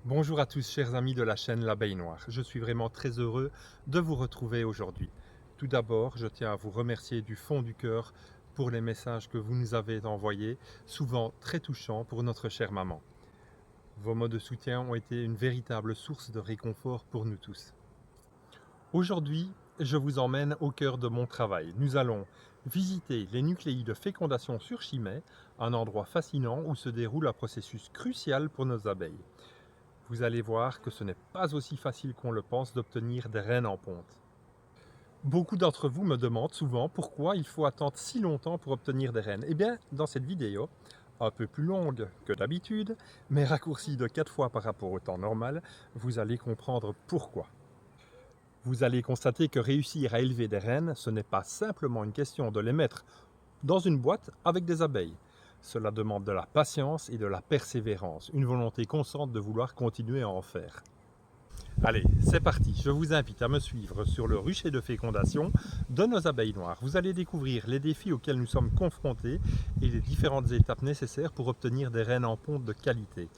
Bonjour à tous chers amis de la chaîne L'Abeille Noire, je suis vraiment très heureux de vous retrouver aujourd'hui. Tout d'abord, je tiens à vous remercier du fond du cœur pour les messages que vous nous avez envoyés, souvent très touchants pour notre chère maman. Vos mots de soutien ont été une véritable source de réconfort pour nous tous. Aujourd'hui, je vous emmène au cœur de mon travail. Nous allons visiter les nucléi de fécondation sur Chimay, un endroit fascinant où se déroule un processus crucial pour nos abeilles. Vous allez voir que ce n'est pas aussi facile qu'on le pense d'obtenir des reines en ponte. Beaucoup d'entre vous me demandent souvent pourquoi il faut attendre si longtemps pour obtenir des reines. Eh bien, dans cette vidéo, un peu plus longue que d'habitude, mais raccourcie de 4 fois par rapport au temps normal, vous allez comprendre pourquoi. Vous allez constater que réussir à élever des reines, ce n'est pas simplement une question de les mettre dans une boîte avec des abeilles. Cela demande de la patience et de la persévérance, une volonté constante de vouloir continuer à en faire. Allez, c'est parti, je vous invite à me suivre sur le rucher de fécondation de nos abeilles noires. Vous allez découvrir les défis auxquels nous sommes confrontés et les différentes étapes nécessaires pour obtenir des reines en ponte de qualité.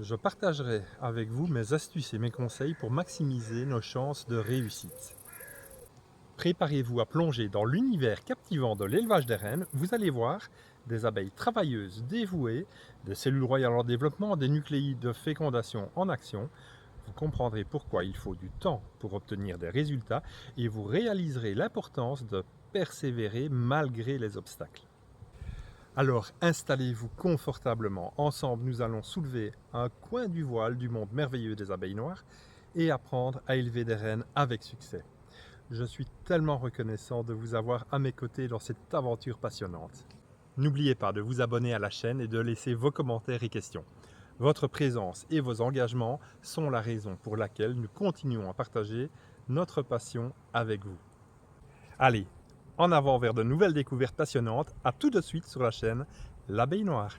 Je partagerai avec vous mes astuces et mes conseils pour maximiser nos chances de réussite. Préparez-vous à plonger dans l'univers captivant de l'élevage des reines. Vous allez voir des abeilles travailleuses, dévouées, des cellules royales en développement, des nucléi de fécondation en action. Vous comprendrez pourquoi il faut du temps pour obtenir des résultats et vous réaliserez l'importance de persévérer malgré les obstacles. Alors installez-vous confortablement. Ensemble, nous allons soulever un coin du voile du monde merveilleux des abeilles noires et apprendre à élever des reines avec succès. Je suis tellement reconnaissant de vous avoir à mes côtés dans cette aventure passionnante. N'oubliez pas de vous abonner à la chaîne et de laisser vos commentaires et questions. Votre présence et vos engagements sont la raison pour laquelle nous continuons à partager notre passion avec vous. Allez, en avant vers de nouvelles découvertes passionnantes. À tout de suite sur la chaîne L'Abeille Noire.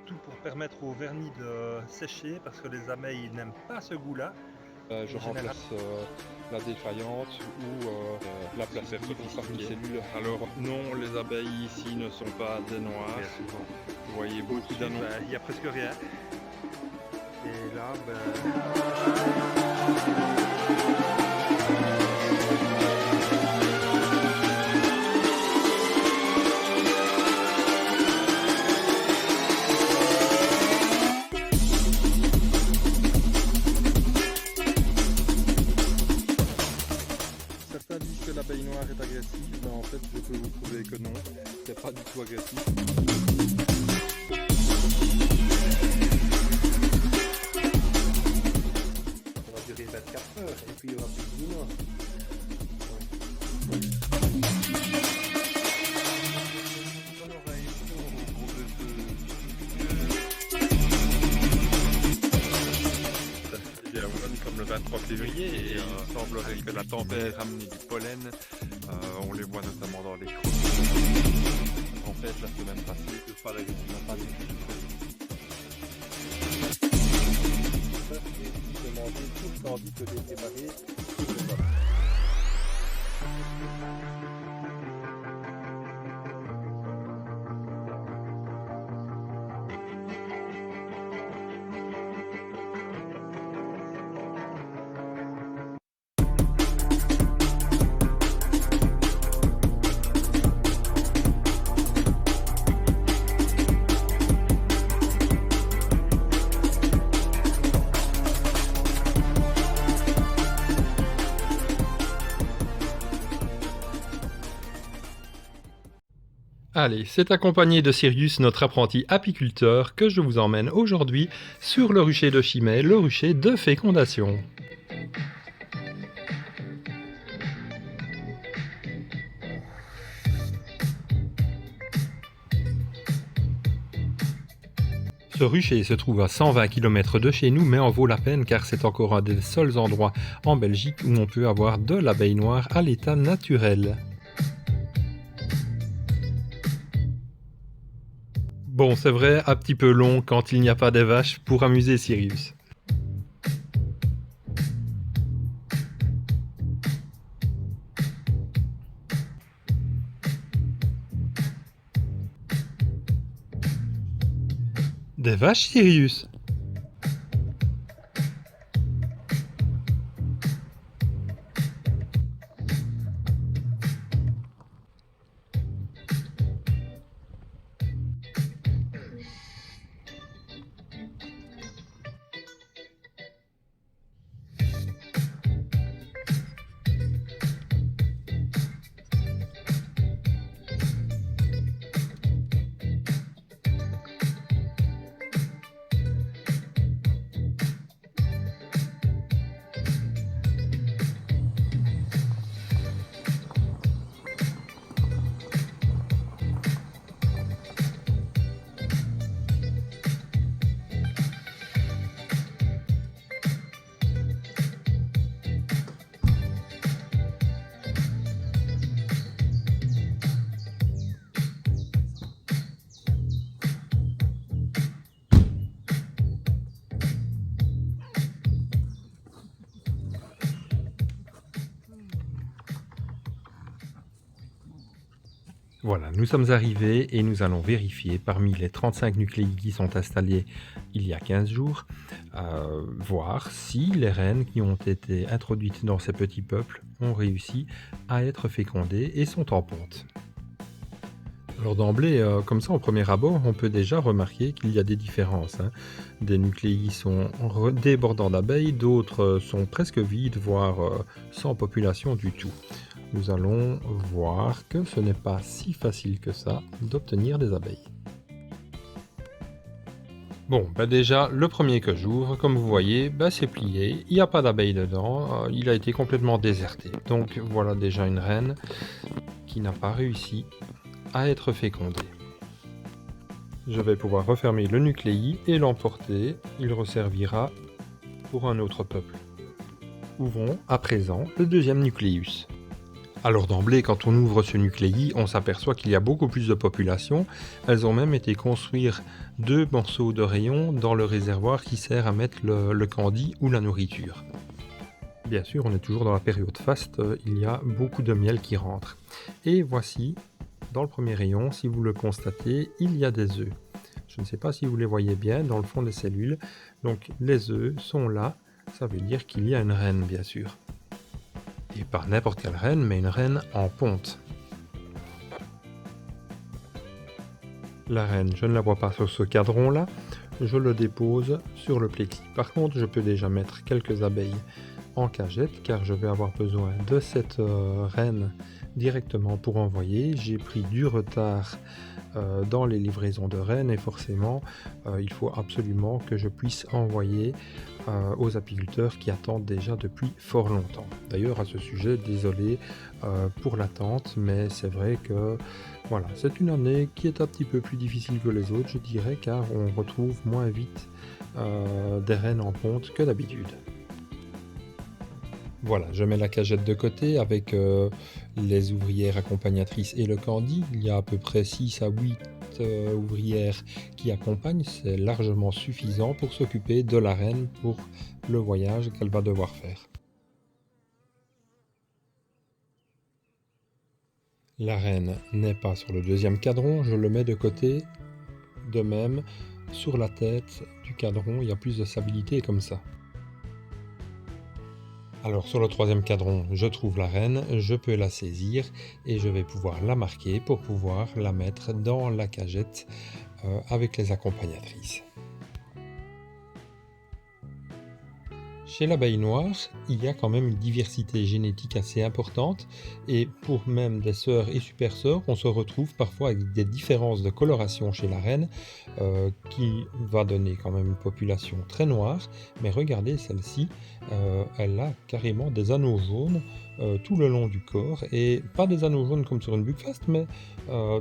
Tout pour permettre au vernis de sécher parce que les abeilles n'aiment pas ce goût-là. Je remplace la défaillante ou la placette parmi cellules. Alors non, les abeilles ici ne sont pas des noires. Vous voyez beaucoup d'annonces. Il n'y a presque rien. Et là, Certains disent que l'abeille noire est agressive, mais en fait je peux vous prouver que non, c'est pas du tout agressif. Ça va durer 24 heures et puis il y aura plus de boulot. comme le 23 février et il semblerait que la tempête a ramené du pollen. On les voit notamment dans les creux. En fait la semaine passée, le palais n'a pas du tout J'ai demandé tout le candy que j'ai préparé sur le bas. Allez, c'est accompagné de Sirius, notre apprenti apiculteur, que je vous emmène aujourd'hui sur le rucher de Chimay, le rucher de fécondation. Ce rucher se trouve à 120 km de chez nous, mais en vaut la peine car c'est encore un des seuls endroits en Belgique où on peut avoir de l'abeille noire à l'état naturel. Bon, c'est vrai, un petit peu long quand il n'y a pas des vaches pour amuser Sirius. Des vaches, Sirius? Voilà, nous sommes arrivés et nous allons vérifier parmi les 35 nucléi qui sont installés il y a 15 jours, voir si les reines qui ont été introduites dans ces petits peuples ont réussi à être fécondées et sont en ponte. Alors d'emblée, comme ça, au premier abord, on peut déjà remarquer qu'il y a des différences, hein. Des nucléi sont débordants d'abeilles, d'autres sont presque vides, voire sans population du tout. Nous allons voir que ce n'est pas si facile que ça d'obtenir des abeilles. Bon, déjà, le premier que j'ouvre, comme vous voyez, c'est plié, il n'y a pas d'abeilles dedans, il a été complètement déserté. Donc voilà déjà une reine qui n'a pas réussi à être fécondée. Je vais pouvoir refermer le nucléi et l'emporter, il resservira pour un autre peuple. Ouvrons à présent le deuxième nucléus. Alors d'emblée, quand on ouvre ce nucléi, on s'aperçoit qu'il y a beaucoup plus de population. Elles ont même été construire 2 morceaux de rayon dans le réservoir qui sert à mettre le candy ou la nourriture. Bien sûr, on est toujours dans la période faste, il y a beaucoup de miel qui rentre. Et voici, dans le premier rayon, si vous le constatez, il y a des œufs. Je ne sais pas si vous les voyez bien dans le fond des cellules. Donc les œufs sont là, ça veut dire qu'il y a une reine bien sûr. Et pas n'importe quelle reine, mais une reine en ponte. La reine, je ne la vois pas sur ce cadron-là, je le dépose sur le plexi. Par contre, je peux déjà mettre quelques abeilles en cagette, car je vais avoir besoin de cette reine directement pour envoyer. J'ai pris du retard dans les livraisons de reines et forcément, il faut absolument que je puisse envoyer aux apiculteurs qui attendent déjà depuis fort longtemps. D'ailleurs, à ce sujet, désolé pour l'attente, mais c'est vrai que voilà, c'est une année qui est un petit peu plus difficile que les autres, je dirais, car on retrouve moins vite des reines en ponte que d'habitude. Voilà, je mets la cagette de côté avec les ouvrières accompagnatrices et le candy. Il y a à peu près 6 à 8 ouvrières qui accompagnent. C'est largement suffisant pour s'occuper de la reine pour le voyage qu'elle va devoir faire. La reine n'est pas sur le deuxième cadran, je le mets de côté. De même, sur la tête du cadran, il y a plus de stabilité comme ça. Alors sur le troisième cadran, je trouve la reine, je peux la saisir et je vais pouvoir la marquer pour pouvoir la mettre dans la cagette avec les accompagnatrices. Chez l'abeille noire, il y a quand même une diversité génétique assez importante et pour même des sœurs et super sœurs, on se retrouve parfois avec des différences de coloration chez la reine qui va donner quand même une population très noire. Mais regardez celle-ci, elle a carrément des anneaux jaunes tout le long du corps et pas des anneaux jaunes comme sur une buckfast, mais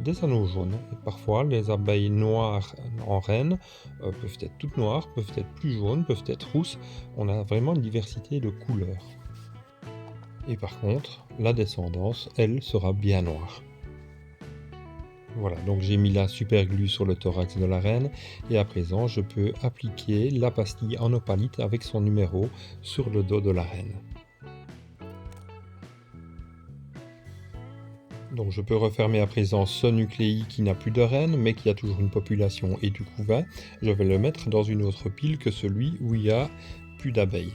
des anneaux jaunes. Et parfois, les abeilles noires en reine peuvent être toutes noires, peuvent être plus jaunes, peuvent être rousses. On a vraiment une diversité de couleurs. Et par contre, la descendance, elle, sera bien noire. Voilà, donc j'ai mis la super glue sur le thorax de la reine et à présent je peux appliquer la pastille en opalite avec son numéro sur le dos de la reine. Donc je peux refermer à présent ce nucléi qui n'a plus de reine mais qui a toujours une population et du couvain. Je vais le mettre dans une autre pile que celui où il y a plus d'abeilles.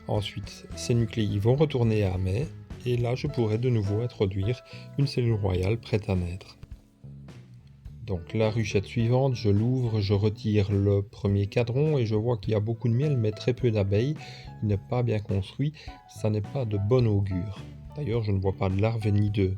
Ensuite, ces nucléi vont retourner à mai et là je pourrai de nouveau introduire une cellule royale prête à naître. Donc la ruchette suivante, je l'ouvre, je retire le premier cadran et je vois qu'il y a beaucoup de miel mais très peu d'abeilles. Il n'est pas bien construit, ça n'est pas de bon augure. D'ailleurs je ne vois pas de larves ni d'œufs.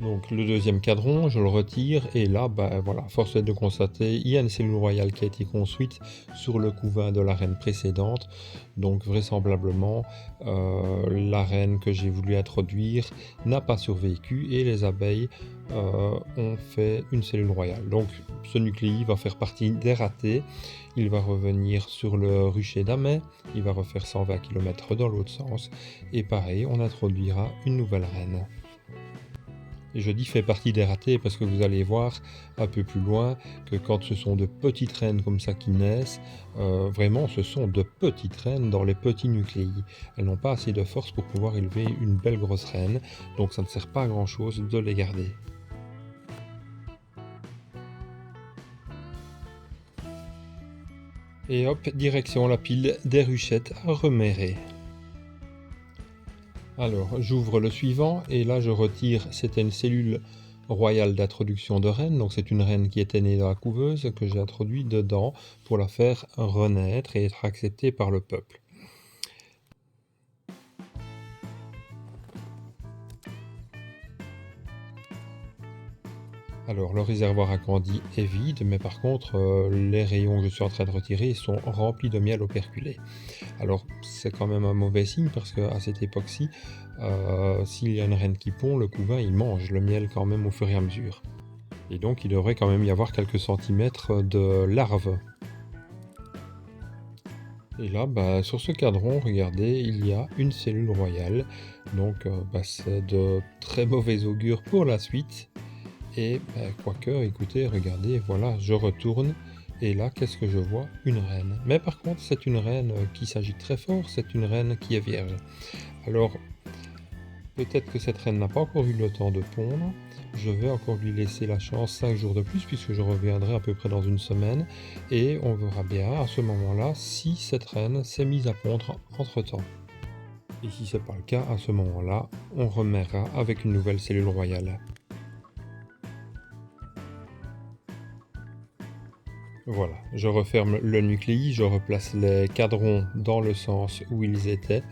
Donc le deuxième cadran, je le retire et là, voilà, force est de constater, il y a une cellule royale qui a été construite sur le couvain de la reine précédente. Donc vraisemblablement, la reine que j'ai voulu introduire n'a pas survécu et les abeilles ont fait une cellule royale. Donc ce nucléi va faire partie des ratés. Il va revenir sur le rucher d'Amet, il va refaire 120 km dans l'autre sens et pareil, on introduira une nouvelle reine. Et je dis fait partie des ratés parce que vous allez voir un peu plus loin que quand ce sont de petites reines comme ça qui naissent, vraiment ce sont de petites reines dans les petits nucléi. Elles n'ont pas assez de force pour pouvoir élever une belle grosse reine, donc ça ne sert pas à grand chose de les garder. Et hop, direction la pile des ruchettes à remérer. Alors, j'ouvre le suivant et là je retire, c'était une cellule royale d'introduction de reine, donc c'est une reine qui était née dans la couveuse que j'ai introduite dedans pour la faire renaître et être acceptée par le peuple. Alors, le réservoir à candy est vide, mais par contre, les rayons que je suis en train de retirer sont remplis de miel operculé. Alors, c'est quand même un mauvais signe parce qu'à cette époque-ci, s'il y a une reine qui pond, le couvain, il mange le miel quand même au fur et à mesure. Et donc, il devrait quand même y avoir quelques centimètres de larves. Et là, sur ce cadran, regardez, il y a une cellule royale. Donc, c'est de très mauvais augure pour la suite. Et quoique, écoutez, regardez, voilà, je retourne et là, qu'est-ce que je vois? Une reine. Mais par contre, c'est une reine qui s'agite très fort, c'est une reine qui est vierge. Alors, peut-être que cette reine n'a pas encore eu le temps de pondre. Je vais encore lui laisser la chance 5 jours de plus puisque je reviendrai à peu près dans une semaine et on verra bien à ce moment-là si cette reine s'est mise à pondre entre-temps. Et si ce n'est pas le cas, à ce moment-là, on remettra avec une nouvelle cellule royale. Voilà, je referme le nucléi, je replace les cadrons dans le sens où ils étaient.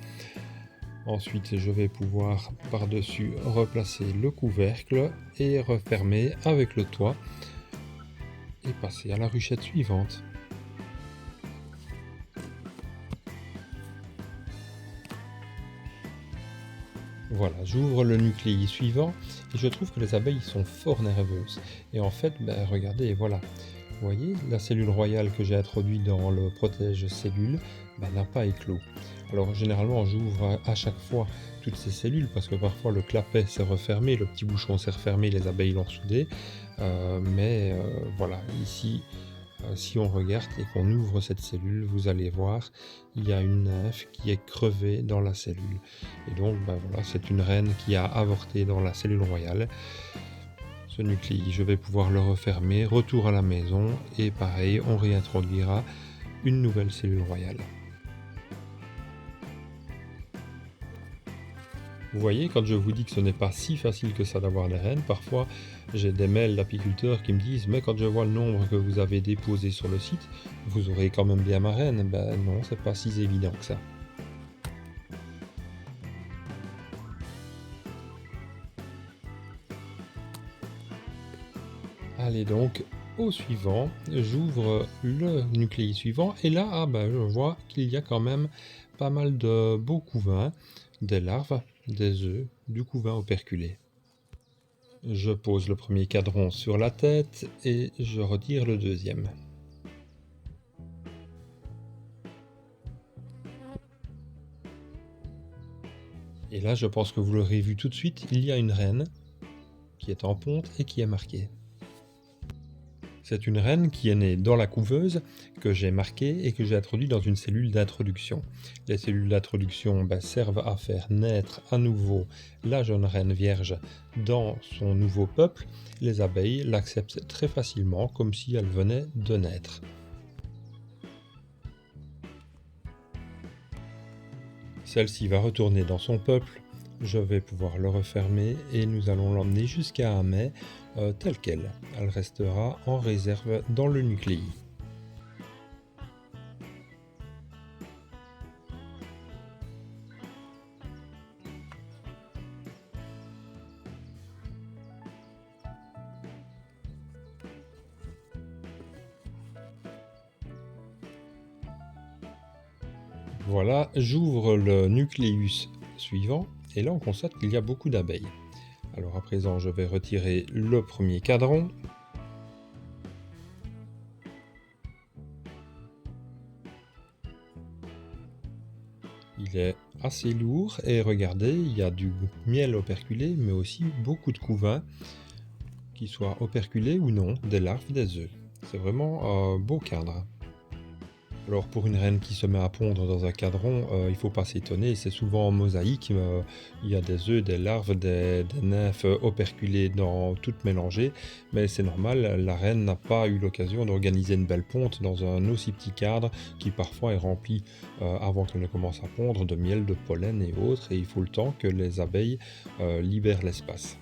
Ensuite, je vais pouvoir par-dessus replacer le couvercle et refermer avec le toit et passer à la ruchette suivante. Voilà, j'ouvre le nucléi suivant et je trouve que les abeilles sont fort nerveuses. Et en fait, regardez, voilà. Vous voyez, la cellule royale que j'ai introduite dans le protège-cellule n'a pas éclos. Alors généralement j'ouvre à chaque fois toutes ces cellules parce que parfois le clapet s'est refermé, le petit bouchon s'est refermé, les abeilles l'ont soudé. Voilà, ici, si on regarde et qu'on ouvre cette cellule, vous allez voir, il y a une nymphe qui est crevée dans la cellule. Et donc voilà, c'est une reine qui a avorté dans la cellule royale. Ce nucléi, je vais pouvoir le refermer, retour à la maison et pareil, on réintroduira une nouvelle cellule royale. Vous voyez, quand je vous dis que ce n'est pas si facile que ça d'avoir des reines, parfois j'ai des mails d'apiculteurs qui me disent « Mais quand je vois le nombre que vous avez déposé sur le site, vous aurez quand même bien ma reine ». Non, c'est pas si évident que ça. Allez donc au suivant, j'ouvre le nucléi suivant et là je vois qu'il y a quand même pas mal de beaux couvains, des larves, des œufs, du couvain operculé. Je pose le premier cadran sur la tête et je retire le deuxième. Et là je pense que vous l'aurez vu tout de suite, il y a une reine. qui est en ponte et qui est marquée. C'est une reine qui est née dans la couveuse, que j'ai marquée et que j'ai introduite dans une cellule d'introduction. Les cellules d'introduction servent à faire naître à nouveau la jeune reine vierge dans son nouveau peuple. Les abeilles l'acceptent très facilement, comme si elle venait de naître. Celle-ci va retourner dans son peuple. Je vais pouvoir le refermer et nous allons l'emmener jusqu'à un mets tel quel. Elle restera en réserve dans le nucléi. Voilà, j'ouvre le nucléus suivant et là on constate qu'il y a beaucoup d'abeilles. Alors à présent je vais retirer le premier cadran. Il est assez lourd et regardez, il y a du miel operculé mais aussi beaucoup de couvains, qu'ils soient operculés ou non, des larves, des œufs. C'est vraiment un beau cadre. Alors pour une reine qui se met à pondre dans un cadran, il ne faut pas s'étonner, c'est souvent en mosaïque, il y a des œufs, des larves, des nymphes operculées toutes mélangées, mais c'est normal, la reine n'a pas eu l'occasion d'organiser une belle ponte dans un aussi petit cadre qui parfois est rempli, avant qu'elle ne commence à pondre, de miel, de pollen et autres, et il faut le temps que les abeilles libèrent l'espace.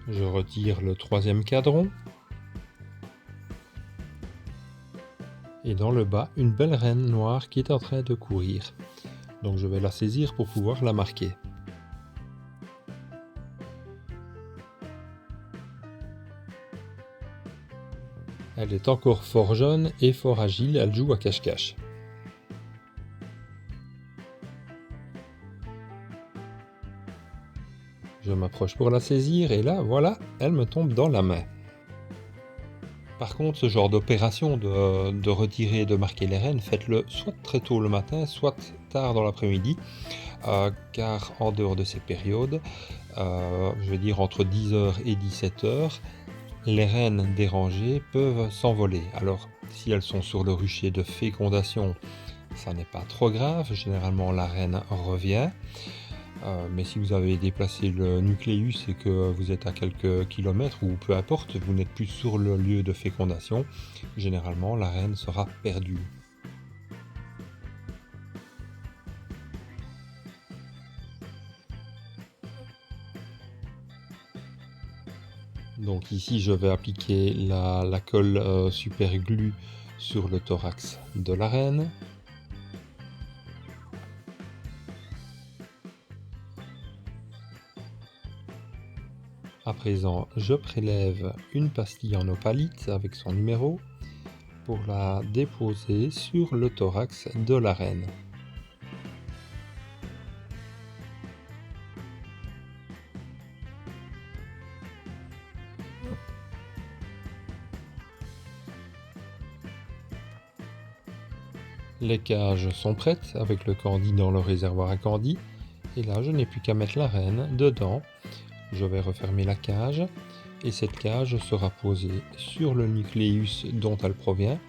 Je retire le troisième cadran. Et dans le bas, une belle reine noire qui est en train de courir. Donc je vais la saisir pour pouvoir la marquer. Elle est encore fort jeune et fort agile, elle joue à cache-cache. Je m'approche pour la saisir et là, voilà, elle me tombe dans la main. Par contre, ce genre d'opération de retirer et de marquer les reines, faites-le soit très tôt le matin, soit tard dans l'après-midi, car en dehors de ces périodes, je vais dire entre 10h et 17h, les reines dérangées peuvent s'envoler. Alors, si elles sont sur le rucher de fécondation, ça n'est pas trop grave, généralement la reine revient. Mais si vous avez déplacé le nucléus et que vous êtes à quelques kilomètres ou peu importe, vous n'êtes plus sur le lieu de fécondation, généralement la reine sera perdue. Donc ici je vais appliquer la colle super glue sur le thorax de la reine. À présent, je prélève une pastille en opalite avec son numéro pour la déposer sur le thorax de la reine. Les cages sont prêtes avec le candy dans le réservoir à candy. Et là, je n'ai plus qu'à mettre la reine dedans. Je vais refermer la cage et cette cage sera posée sur le nucléus dont elle provient.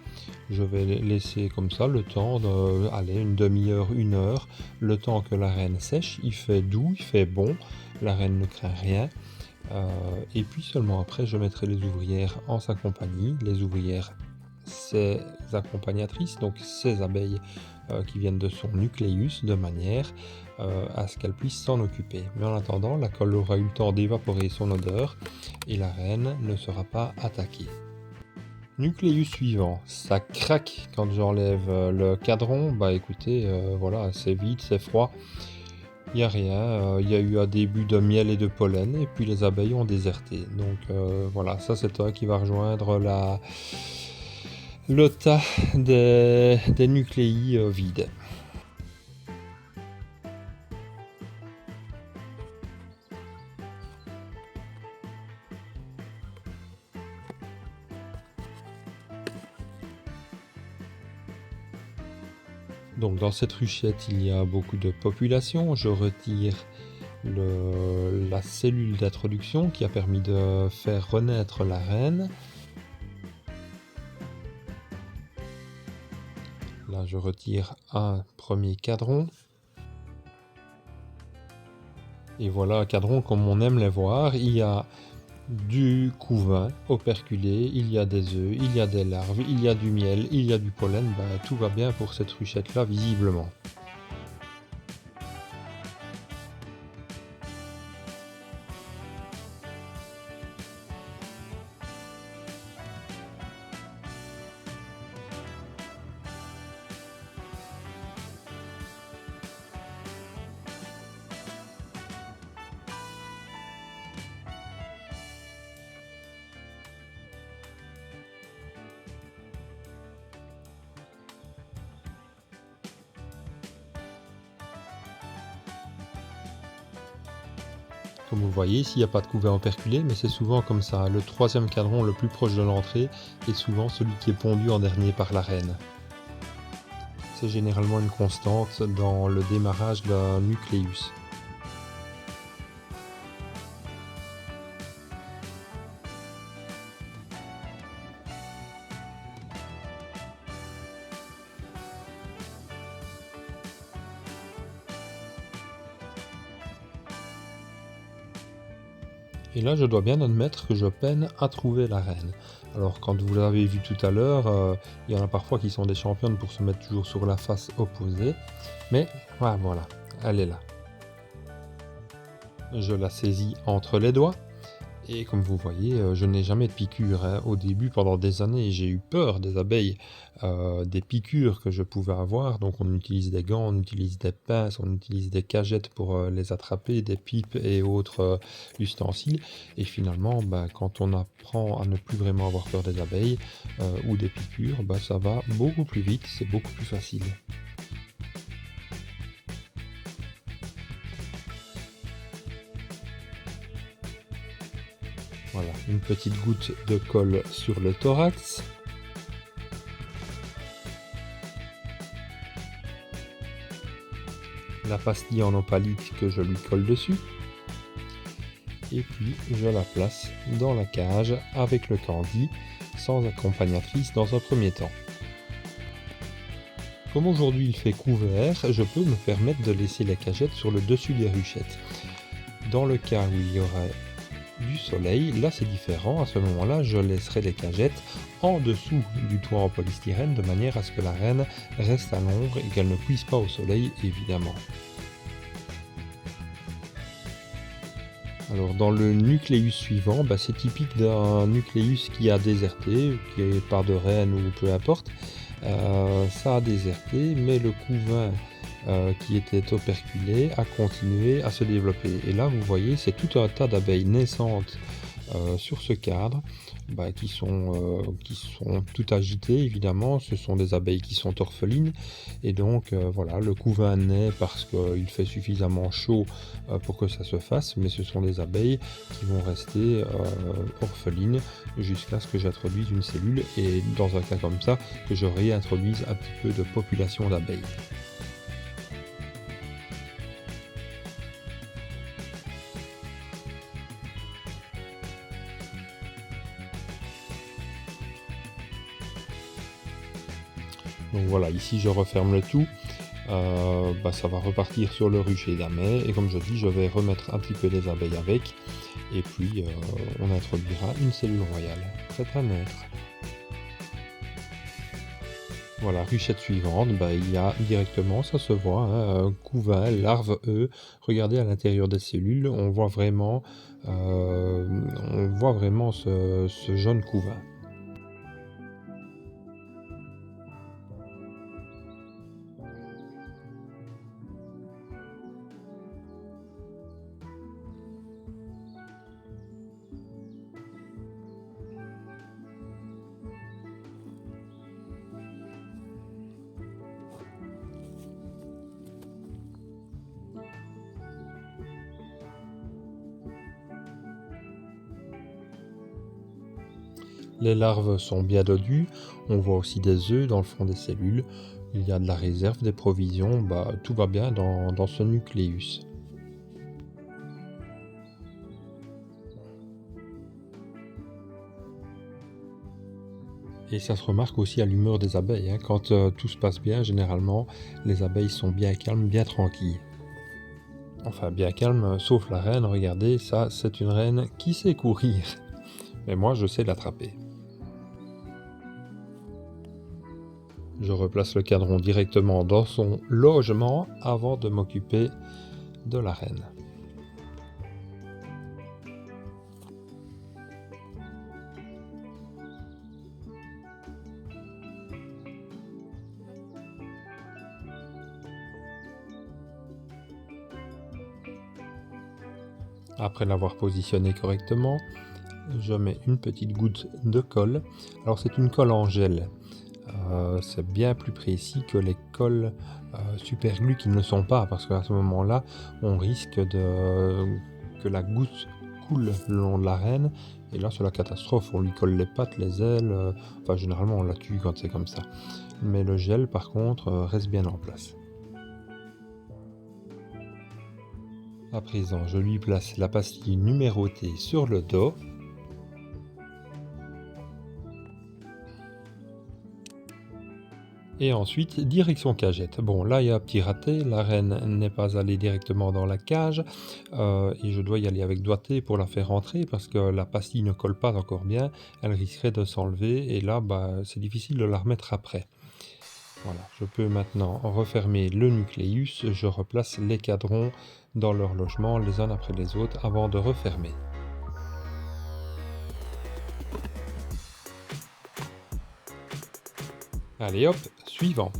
Je vais laisser comme ça le temps une demi-heure, une heure, le temps que la reine sèche. Il fait doux, il fait bon, la reine ne craint rien. Et puis seulement après, je mettrai les ouvrières en sa compagnie. Les ouvrières, ces accompagnatrices, donc ces abeilles qui viennent de son nucléus, de manière à ce qu'elle puisse s'en occuper. Mais en attendant, la colle aura eu le temps d'évaporer son odeur et la reine ne sera pas attaquée. Nucléus suivant, ça craque quand j'enlève le cadran. Écoutez, voilà, c'est vide, c'est froid, il n'y a rien. Il y a eu un début de miel et de pollen et puis les abeilles ont déserté. Donc voilà, ça c'est un qui va rejoindre le tas des nucléi vides. Donc dans cette ruchette, il y a beaucoup de population. Je retire la cellule d'introduction qui a permis de faire renaître la reine. Là, je retire un premier cadron. Et voilà un cadron comme on aime les voir. Il y a du couvain operculé, il y a des œufs, il y a des larves, il y a du miel, il y a du pollen. Tout va bien pour cette ruchette-là, visiblement. Comme vous voyez, ici il n'y a pas de couvain operculé, mais c'est souvent comme ça. Le troisième cadron le plus proche de l'entrée est souvent celui qui est pondu en dernier par la reine. C'est généralement une constante dans le démarrage d'un nucléus. Et là, je dois bien admettre que je peine à trouver la reine. Alors, quand vous l'avez vu tout à l'heure, il y en a parfois qui sont des championnes pour se mettre toujours sur la face opposée. Mais voilà, elle est là. Je la saisis entre les doigts. Et comme vous voyez, je n'ai jamais de piqûre. Au début, pendant des années, j'ai eu peur des abeilles, des piqûres que je pouvais avoir. Donc on utilise des gants, on utilise des pinces, on utilise des cagettes pour les attraper, des pipes et autres ustensiles. Et finalement, quand on apprend à ne plus vraiment avoir peur des abeilles ou des piqûres, ça va beaucoup plus vite, c'est beaucoup plus facile. Voilà, une petite goutte de colle sur le thorax. La pastille en opalite que je lui colle dessus. Et puis je la place dans la cage avec le candy, sans accompagnatrice dans un premier temps. Comme aujourd'hui il fait couvert, je peux me permettre de laisser les cagettes sur le dessus des ruchettes. Dans le cas où il y aurait du soleil, là c'est différent, à ce moment-là je laisserai les cagettes en dessous du toit en polystyrène de manière à ce que la reine reste à l'ombre et qu'elle ne cuise pas au soleil évidemment. Alors dans le nucléus suivant, c'est typique d'un nucléus qui a déserté, qui n'est pas de reine ou peu importe, ça a déserté mais le couvain qui était operculé a continué à se développer. Et là vous voyez c'est tout un tas d'abeilles naissantes sur ce cadre qui sont toutes agitées évidemment. Ce sont des abeilles qui sont orphelines et donc voilà, le couvain naît parce qu'il fait suffisamment chaud pour que ça se fasse, mais ce sont des abeilles qui vont rester orphelines jusqu'à ce que j'introduise une cellule et dans un cas comme ça que je réintroduise un petit peu de population d'abeilles. Donc voilà, ici je referme le tout, ça va repartir sur le rucher d'amet et comme je dis, je vais remettre un petit peu des abeilles avec et puis on introduira une cellule royale, prête à naître. Voilà, ruchette suivante, il y a directement, ça se voit, couvain, larve, œufs. Regardez à l'intérieur des cellules, on voit vraiment ce jaune couvain. Les larves sont bien dodues, on voit aussi des œufs dans le fond des cellules. Il y a de la réserve, des provisions, tout va bien dans ce nucléus. Et ça se remarque aussi à l'humeur des abeilles, hein. Quand tout se passe bien, généralement, les abeilles sont bien calmes, bien tranquilles. Enfin, bien calmes, sauf la reine, regardez, ça, c'est une reine qui sait courir. Mais moi, je sais l'attraper. Je replace le cadran directement dans son logement avant de m'occuper de la reine. Après l'avoir positionné correctement, je mets une petite goutte de colle. Alors c'est une colle en gel. C'est bien plus précis que les colles superglue qui ne le sont pas, parce qu'à ce moment-là, on risque que la goutte coule le long de la reine, et là c'est la catastrophe, on lui colle les pattes, les ailes, enfin généralement on la tue quand c'est comme ça. Mais le gel par contre reste bien en place. À présent, je lui place la pastille numérotée sur le dos. Et ensuite, direction cagette. Bon, là, il y a un petit raté. La reine n'est pas allée directement dans la cage. Et je dois y aller avec doigté pour la faire rentrer parce que la pastille ne colle pas encore bien. Elle risquerait de s'enlever. Et là, c'est difficile de la remettre après. Voilà, je peux maintenant refermer le nucléus. Je replace les cadrons dans leur logement les uns après les autres avant de refermer. Allez hop, suivant.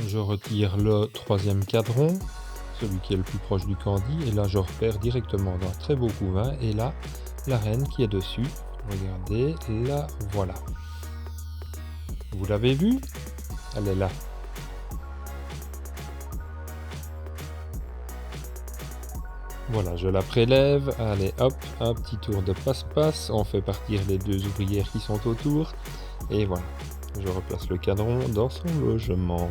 Je retire le troisième cadron, celui qui est le plus proche du candy, et là je repère directement dans un très beau couvain, et là, la reine qui est dessus. Regardez, la voilà. Vous l'avez vue? Elle est là. Voilà, je la prélève. Allez, hop, un petit tour de passe-passe. On fait partir les deux ouvrières qui sont autour. Et voilà, je replace le cadran dans son logement.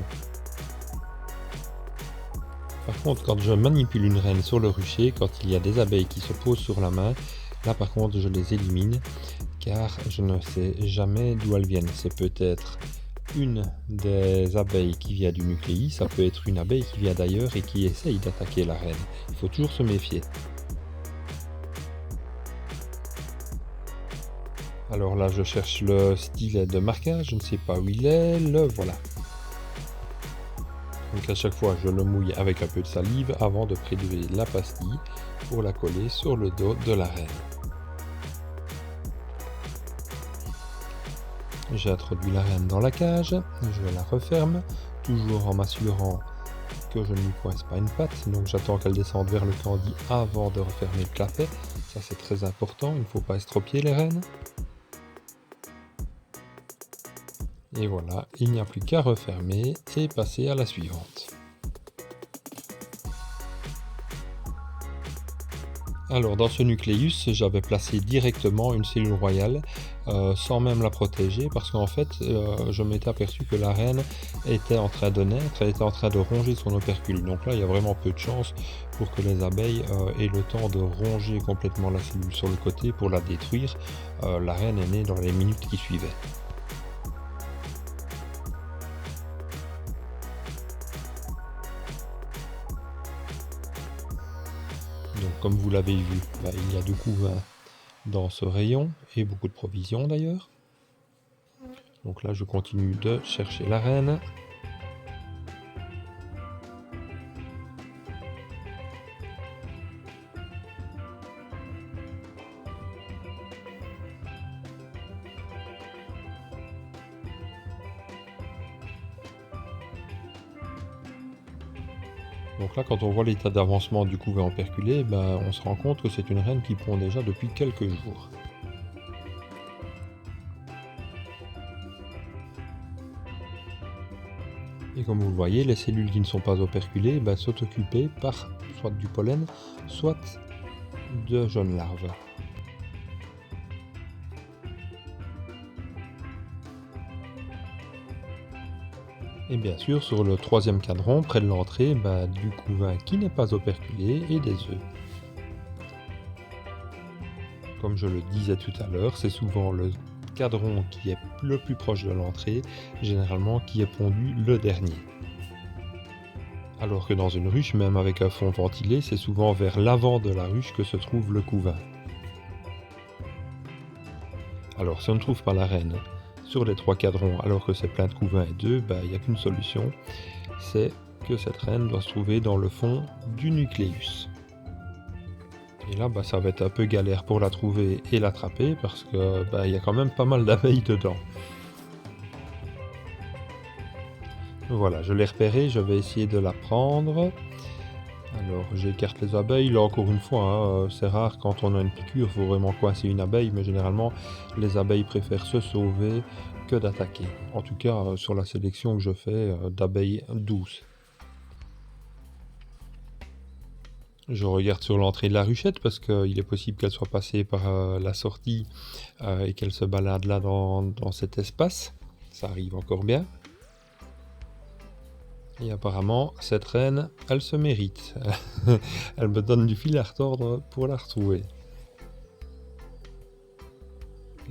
Par contre, quand je manipule une reine sur le rucher, quand il y a des abeilles qui se posent sur la main, là par contre je les élimine, car je ne sais jamais d'où elles viennent. C'est peut-être une des abeilles qui vient du nucléus, ça peut être une abeille qui vient d'ailleurs et qui essaye d'attaquer la reine. Il faut toujours se méfier. Alors là je cherche le stylet de marquage, je ne sais pas où il est, le voilà. Donc à chaque fois je le mouille avec un peu de salive avant de prélever la pastille pour la coller sur le dos de la reine. J'ai introduit la reine dans la cage, je la referme, toujours en m'assurant que je ne lui coince pas une patte, donc j'attends qu'elle descende vers le candy avant de refermer le clapet, ça c'est très important, il ne faut pas estropier les reines. Et voilà, il n'y a plus qu'à refermer et passer à la suivante. Alors dans ce nucléus, j'avais placé directement une cellule royale sans même la protéger parce qu'en fait, je m'étais aperçu que la reine était en train de naître, elle était en train de ronger son opercule. Donc là, il y a vraiment peu de chance pour que les abeilles aient le temps de ronger complètement la cellule sur le côté pour la détruire. La reine est née dans les minutes qui suivaient. Donc comme vous l'avez vu, il y a 2 couvains dans ce rayon et beaucoup de provisions d'ailleurs. Donc là je continue de chercher la reine. Donc là, quand on voit l'état d'avancement du couvain operculé, on se rend compte que c'est une reine qui pond déjà depuis quelques jours. Et comme vous le voyez, les cellules qui ne sont pas operculées sont occupées par soit du pollen, soit de jeunes larves. Et bien sûr, sur le troisième cadran, près de l'entrée, du couvain qui n'est pas operculé et des œufs. Comme je le disais tout à l'heure, c'est souvent le cadran qui est le plus proche de l'entrée, généralement qui est pondu le dernier. Alors que dans une ruche, même avec un fond ventilé, c'est souvent vers l'avant de la ruche que se trouve le couvain. Alors si on ne trouve pas la reine sur les 3 cadrons alors que c'est plein de couvains et d'œufs, il n'y a qu'une solution, c'est que cette reine doit se trouver dans le fond du nucléus. Et là ça va être un peu galère pour la trouver et l'attraper parce que il y a quand même pas mal d'abeilles dedans. Voilà, je l'ai repérée, je vais essayer de la prendre. Alors j'écarte les abeilles, là encore une fois, c'est rare quand on a une piqûre, il faut vraiment coincer une abeille, mais généralement les abeilles préfèrent se sauver que d'attaquer. En tout cas sur la sélection que je fais d'abeilles douces. Je regarde sur l'entrée de la ruchette parce qu'il est possible qu'elle soit passée par la sortie et qu'elle se balade là dans cet espace. Ça arrive encore bien. Et apparemment, cette reine, elle se mérite. Elle me donne du fil à retordre pour la retrouver.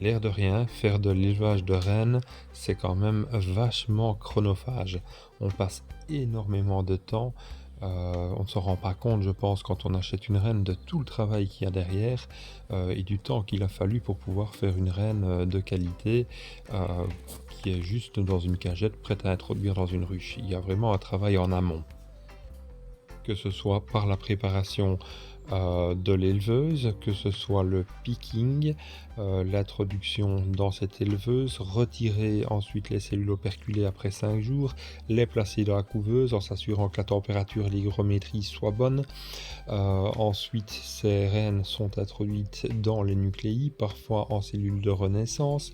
L'air de rien, faire de l'élevage de rennes, c'est quand même vachement chronophage. On passe énormément de temps. On ne se rend pas compte, je pense, quand on achète une reine, de tout le travail qu'il y a derrière et du temps qu'il a fallu pour pouvoir faire une reine de qualité qui est juste dans une cagette prête à introduire dans une ruche. Il y a vraiment un travail en amont. Que ce soit par la préparation de l'éleveuse, que ce soit le picking, l'introduction dans cette éleveuse, retirer ensuite les cellules operculées après 5 jours, les placer dans la couveuse en s'assurant que la température et l'hygrométrie soient bonnes. Ensuite, ces reines sont introduites dans les nucléi, parfois en cellules de renaissance.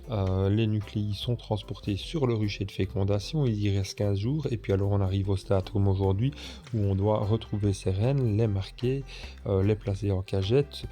Les nucléi sont transportés sur le rucher de fécondation, il y reste 15 jours, et puis alors on arrive au stade comme aujourd'hui où on doit retrouver ces reines, les marquer, les placer en cagette,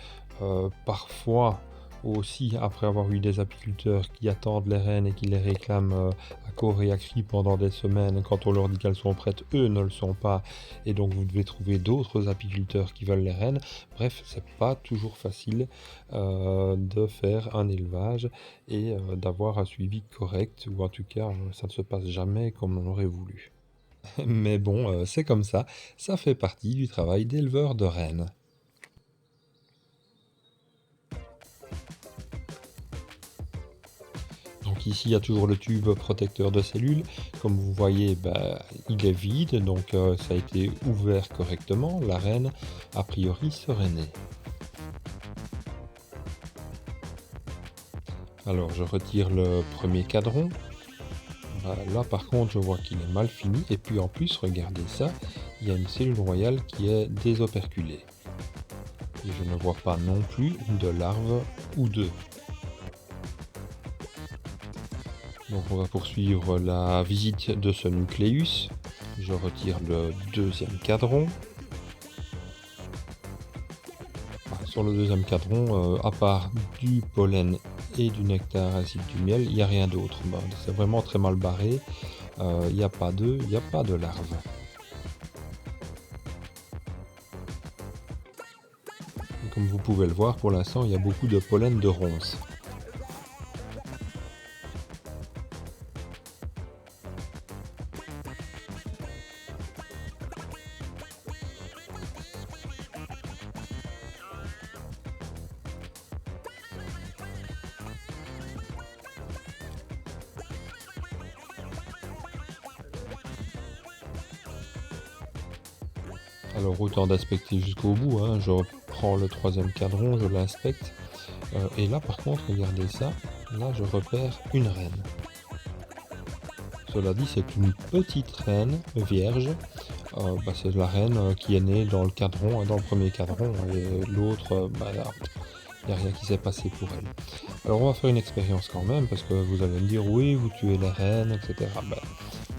parfois aussi après avoir eu des apiculteurs qui attendent les reines et qui les réclament à corps et à cri pendant des semaines. Quand on leur dit qu'elles sont prêtes, eux ne le sont pas, et donc vous devez trouver d'autres apiculteurs qui veulent les reines. Bref, c'est pas toujours facile de faire un élevage et d'avoir un suivi correct, ou en tout cas ça ne se passe jamais comme on aurait voulu. Mais bon, c'est comme ça fait partie du travail d'éleveur de rennes. Donc ici il y a toujours le tube protecteur de cellules. Comme vous voyez, il est vide, donc ça a été ouvert correctement. La reine, a priori, serait née. Alors je retire le premier cadran. Là par contre je vois qu'il est mal fini, et puis en plus regardez ça, il y a une cellule royale qui est désoperculée. Et je ne vois pas non plus de larves ou d'œufs. Donc on va poursuivre la visite de ce nucléus. Je retire le deuxième cadran. Sur le deuxième cadran, à part du pollen et du nectar ainsi que du miel, il n'y a rien d'autre. C'est vraiment très mal barré. Il n'y a pas d'œufs, il n'y a pas de larves. Et comme vous pouvez le voir, pour l'instant, il y a beaucoup de pollen de ronces. Alors autant d'inspecter jusqu'au bout, je prends le troisième cadran, je l'inspecte, et là par contre regardez ça, là je repère une reine. Cela dit, c'est une petite reine vierge, c'est la reine qui est née dans le cadran, dans le premier cadran, et l'autre, il n'y a rien qui s'est passé pour elle. Alors on va faire une expérience quand même, parce que vous allez me dire oui, vous tuez les reines, etc.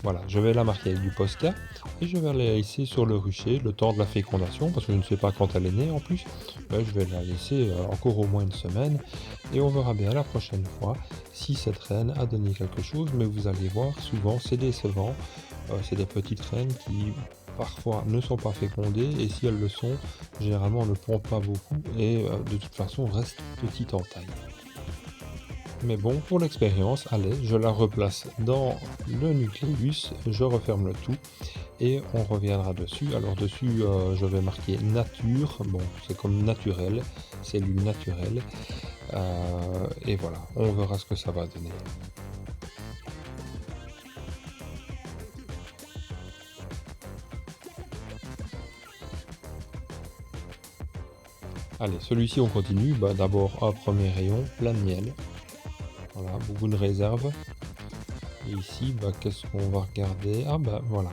Voilà, je vais la marquer avec du Posca et je vais la laisser sur le rucher le temps de la fécondation parce que je ne sais pas quand elle est née en plus. Ben, je vais la laisser encore au moins une semaine et on verra bien la prochaine fois si cette reine a donné quelque chose. Mais vous allez voir, souvent c'est décevant. C'est des petites reines qui parfois ne sont pas fécondées et si elles le sont, généralement on ne pond pas beaucoup et de toute façon restent petites en taille. Mais bon, pour l'expérience, allez, je la replace dans le nucléus, je referme le tout et on reviendra dessus. Alors dessus, je vais marquer nature, bon, c'est comme naturel, cellule naturelle, et voilà, on verra ce que ça va donner. Allez, celui-ci on continue, bah, d'abord un premier rayon, plein de miel. Voilà, beaucoup de réserve. Et ici, bah, qu'est-ce qu'on va regarder? Ah bah voilà.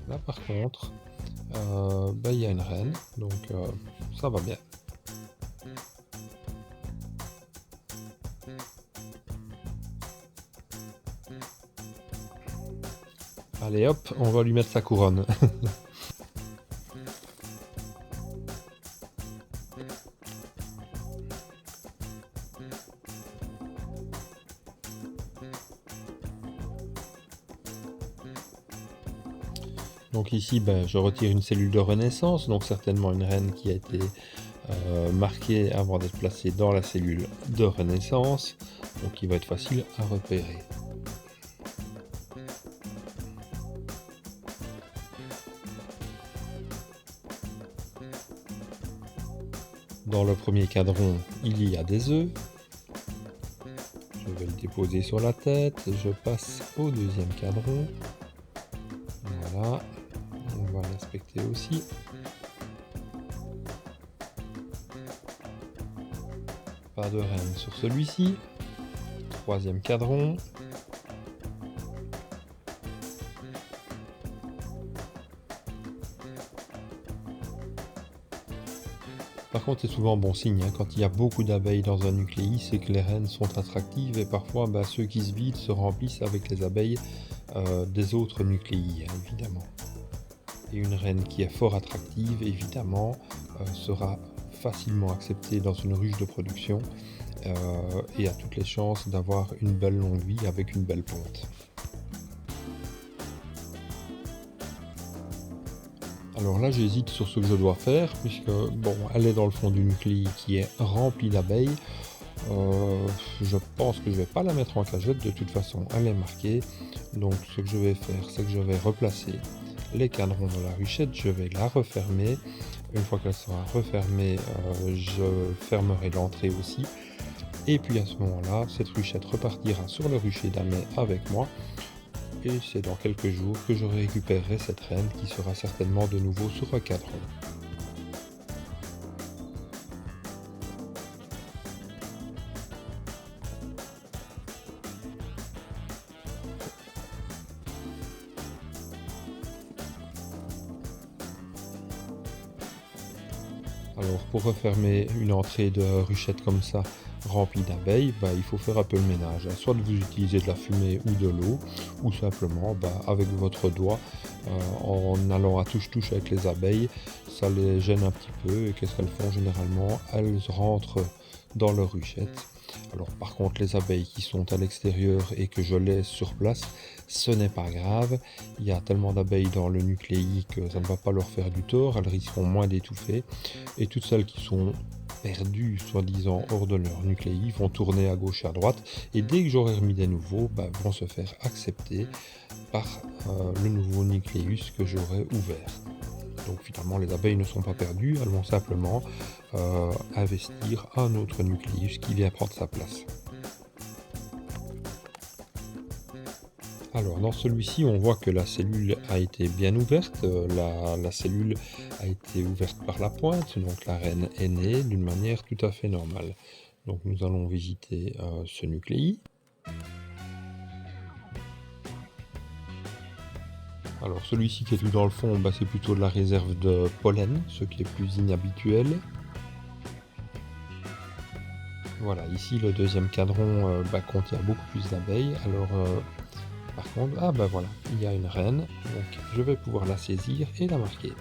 Là par contre, bah, il y a une reine, donc ça va bien. Allez hop, on va lui mettre sa couronne. Donc ici, ben, je retire une cellule de renaissance, donc certainement une reine qui a été marquée avant d'être placée dans la cellule de renaissance, donc qui va être facile à repérer. Dans le premier cadran, il y a des œufs. Je vais le déposer sur la tête, je passe au deuxième cadran. Voilà. On va l'inspecter aussi. Pas de reine sur celui-ci. Troisième cadran. Par contre, c'est souvent bon signe, hein, quand il y a beaucoup d'abeilles dans un nucléi, c'est que les reines sont attractives et parfois bah, ceux qui se vident se remplissent avec les abeilles des autres nucléi, hein, évidemment. Et une reine qui est fort attractive, évidemment, sera facilement acceptée dans une ruche de production et a toutes les chances d'avoir une belle longue vie avec une belle ponte. Alors là, j'hésite sur ce que je dois faire, puisque bon, elle est dans le fond du nucléi qui est rempli d'abeilles. Je pense que je vais pas la mettre en cagette, de toute façon, elle est marquée. Donc ce que je vais faire, c'est que je vais replacer les cadrans dans la ruchette, je vais la refermer. Une fois qu'elle sera refermée, je fermerai l'entrée aussi. Et puis à ce moment-là, cette ruchette repartira sur le rucher d'amet avec moi. Et c'est dans quelques jours que je récupérerai cette reine qui sera certainement de nouveau sur un cadran. Alors pour refermer une entrée de ruchette comme ça remplie d'abeilles, bah, il faut faire un peu le ménage. Soit vous utilisez de la fumée ou de l'eau, ou simplement bah, avec votre doigt, en allant à touche-touche avec les abeilles, ça les gêne un petit peu. Et qu'est-ce qu'elles font généralement? Elles rentrent dans leur ruchette. Alors par contre les abeilles qui sont à l'extérieur et que je laisse sur place, ce n'est pas grave. Il y a tellement d'abeilles dans le nucléi que ça ne va pas leur faire du tort, elles risqueront moins d'étouffer. Et toutes celles qui sont perdues, soi-disant hors de leur nucléi, vont tourner à gauche et à droite. Et dès que j'aurai remis des nouveaux, bah, vont se faire accepter par le nouveau nucléus que j'aurai ouvert. Donc finalement les abeilles ne sont pas perdues, elles vont simplement investir un autre nucléus qui vient prendre sa place. Alors dans celui-ci on voit que la cellule a été bien ouverte, la cellule a été ouverte par la pointe, donc la reine est née d'une manière tout à fait normale. Donc nous allons visiter ce nucléi. Alors celui-ci qui est tout dans le fond, bah, c'est plutôt de la réserve de pollen, ce qui est plus inhabituel. Voilà, ici le deuxième cadran bah, contient beaucoup plus d'abeilles. Alors Par contre, ah ben voilà, il y a une reine, donc je vais pouvoir la saisir et la marquer.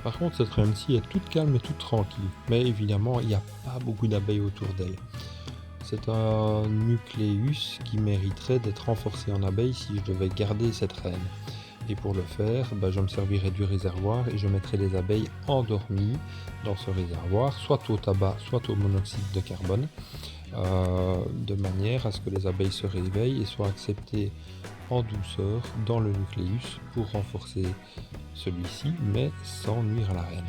Par contre, cette reine-ci est toute calme et toute tranquille, mais évidemment, il n'y a pas beaucoup d'abeilles autour d'elle. C'est un nucléus qui mériterait d'être renforcé en abeilles si je devais garder cette reine. Et pour le faire, je me servirai du réservoir et je mettrai les abeilles endormies dans ce réservoir, soit au tabac, soit au monoxyde de carbone, de manière à ce que les abeilles se réveillent et soient acceptées en douceur dans le nucléus pour renforcer celui-ci, mais sans nuire à la reine.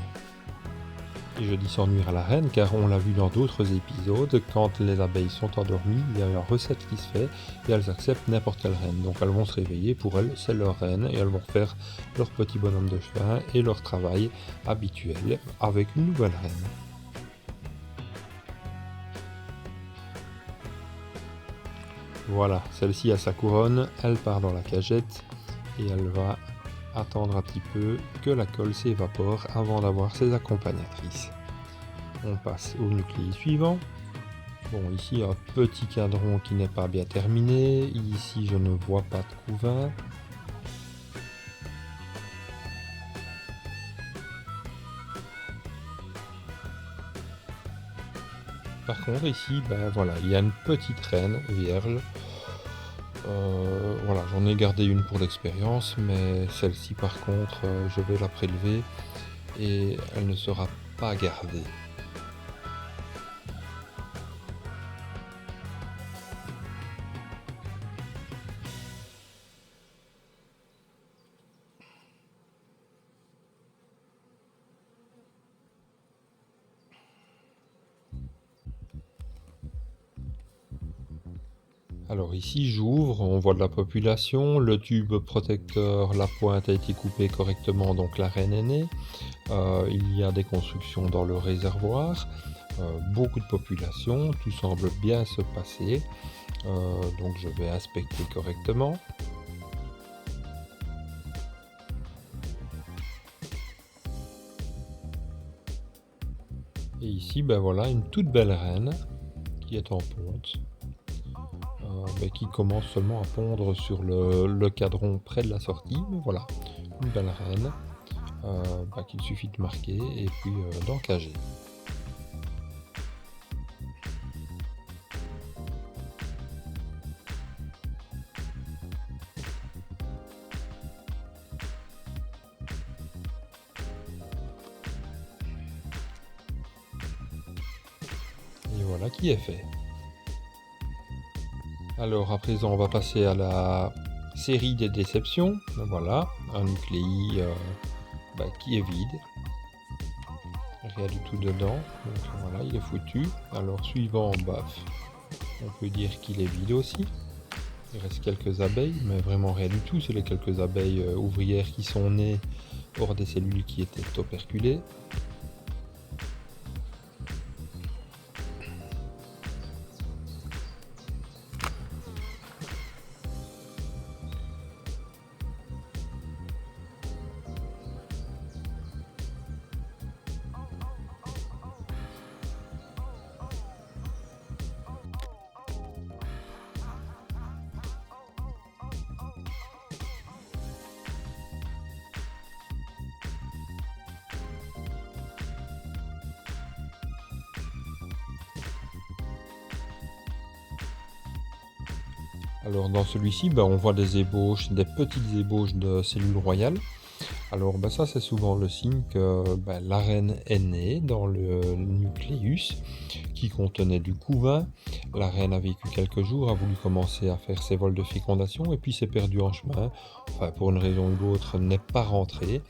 Et je dis sans nuire à la reine car on l'a vu dans d'autres épisodes, quand les abeilles sont endormies, il y a une recette qui se fait et elles acceptent n'importe quelle reine. Donc elles vont se réveiller, pour elles c'est leur reine et elles vont faire leur petit bonhomme de chemin et leur travail habituel avec une nouvelle reine. Voilà, celle-ci a sa couronne, elle part dans la cagette et elle va attendre un petit peu que la colle s'évapore avant d'avoir ses accompagnatrices. On passe au nucléus suivant. Bon, ici un petit cadron qui n'est pas bien terminé. Ici je ne vois pas de couvain. Par contre ici, voilà, il y a une petite reine vierge. Voilà, j'en ai gardé une pour l'expérience, mais celle-ci par contre, je vais la prélever et elle ne sera pas gardée. Alors ici j'ouvre, on voit de la population, le tube protecteur, la pointe a été coupée correctement, donc la reine est née. Il y a des constructions dans le réservoir, beaucoup de population, tout semble bien se passer. Donc je vais inspecter correctement. Et ici, voilà, une toute belle reine qui est en ponte. Qui commence seulement à pondre sur le cadron près de la sortie, mais voilà, une belle reine qu'il suffit de marquer et puis d'encager. Et voilà qui est fait. Alors à présent on va passer à la série des déceptions. Voilà, un nucléi qui est vide. Rien du tout dedans. Donc voilà, il est foutu. Alors suivant, on peut dire qu'il est vide aussi. Il reste quelques abeilles, mais vraiment rien du tout. C'est les quelques abeilles ouvrières qui sont nées hors des cellules qui étaient operculées. Alors dans celui-ci, on voit des ébauches, des petites ébauches de cellules royales. Alors ça c'est souvent le signe que la reine est née dans le nucléus qui contenait du couvain. La reine a vécu quelques jours, a voulu commencer à faire ses vols de fécondation et puis s'est perdue en chemin. Enfin, pour une raison ou l'autre, n'est pas rentrée.